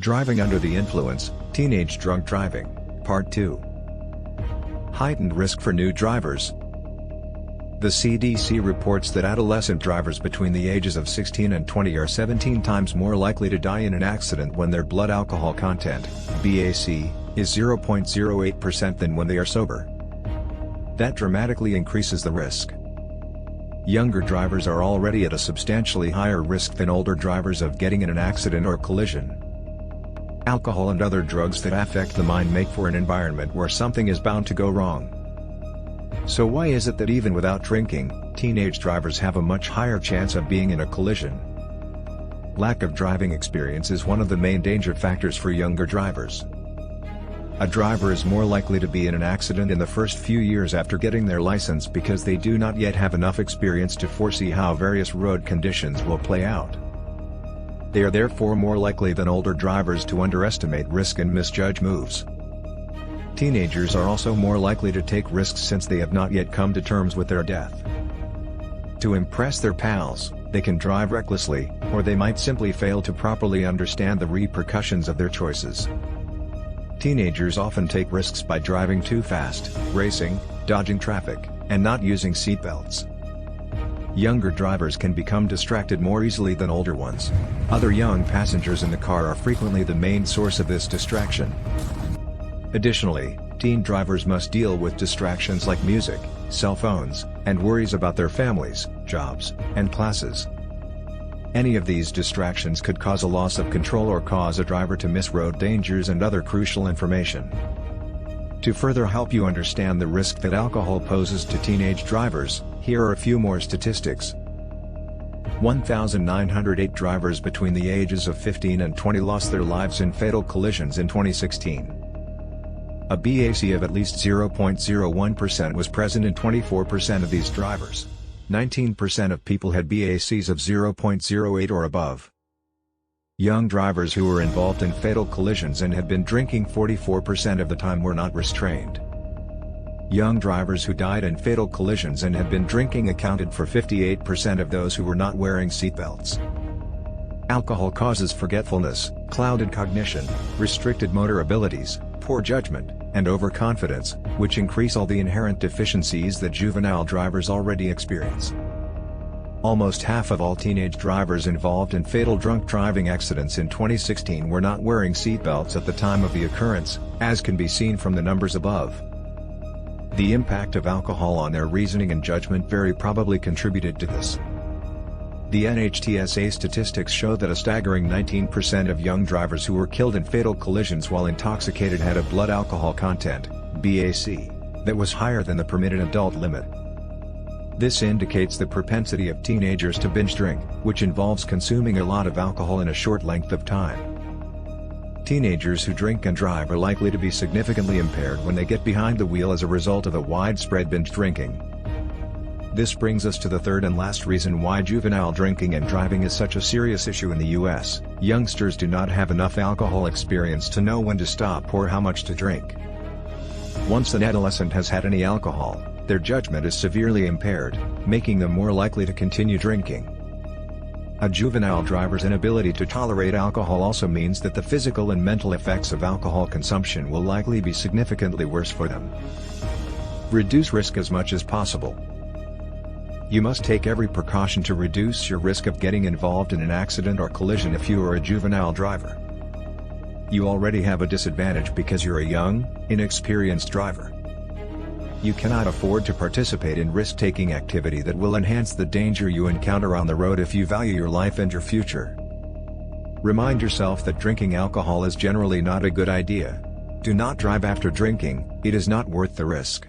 Driving under the influence, teenage drunk driving, Part 2. Heightened risk for new drivers. The CDC reports that adolescent drivers between the ages of 16 and 20 are 17 times more likely to die in an accident when their blood alcohol content, BAC, is 0.08% than when they are sober. That dramatically increases the risk. Younger drivers are already at a substantially higher risk than older drivers of getting in an accident or collision. Alcohol and other drugs that affect the mind make for an environment where something is bound to go wrong. So why is it that even without drinking, teenage drivers have a much higher chance of being in a collision? Lack of driving experience is one of the main danger factors for younger drivers. A driver is more likely to be in an accident in the first few years after getting their license because they do not yet have enough experience to foresee how various road conditions will play out. They are therefore more likely than older drivers to underestimate risk and misjudge moves. Teenagers are also more likely to take risks since they have not yet come to terms with their death. To impress their pals, they can drive recklessly, or they might simply fail to properly understand the repercussions of their choices. Teenagers often take risks by driving too fast, racing, dodging traffic, and not using seatbelts. Younger drivers can become distracted more easily than older ones. Other young passengers in the car are frequently the main source of this distraction. Additionally, teen drivers must deal with distractions like music, cell phones, and worries about their families, jobs, and classes. Any of these distractions could cause a loss of control or cause a driver to miss road dangers and other crucial information. To further help you understand the risk that alcohol poses to teenage drivers, here are a few more statistics. 1,908 drivers between the ages of 15 and 20 lost their lives in fatal collisions in 2016. A BAC of at least 0.01% was present in 24% of these drivers. 19% of people had BACs of 0.08 or above. Young drivers who were involved in fatal collisions and had been drinking 44% of the time were not restrained. Young drivers who died in fatal collisions and had been drinking accounted for 58% of those who were not wearing seatbelts. Alcohol causes forgetfulness, clouded cognition, restricted motor abilities, poor judgment, and overconfidence, which increase all the inherent deficiencies that juvenile drivers already experience. Almost half of all teenage drivers involved in fatal drunk driving accidents in 2016 were not wearing seatbelts at the time of the occurrence, as can be seen from the numbers above. The impact of alcohol on their reasoning and judgment very probably contributed to this. The NHTSA statistics show that a staggering 19% of young drivers who were killed in fatal collisions while intoxicated had a blood alcohol content, BAC, that was higher than the permitted adult limit. This indicates the propensity of teenagers to binge drink, which involves consuming a lot of alcohol in a short length of time. Teenagers who drink and drive are likely to be significantly impaired when they get behind the wheel as a result of the widespread binge drinking. This brings us to the third and last reason why juvenile drinking and driving is such a serious issue in the US. Youngsters do not have enough alcohol experience to know when to stop or how much to drink. Once an adolescent has had any alcohol, their judgment is severely impaired, making them more likely to continue drinking. A juvenile driver's inability to tolerate alcohol also means that the physical and mental effects of alcohol consumption will likely be significantly worse for them. Reduce risk as much as possible. You must take every precaution to reduce your risk of getting involved in an accident or collision if you are a juvenile driver. You already have a disadvantage because you're a young, inexperienced driver. You cannot afford to participate in risk-taking activity that will enhance the danger you encounter on the road if you value your life and your future. Remind yourself that drinking alcohol is generally not a good idea. Do not drive after drinking, it is not worth the risk.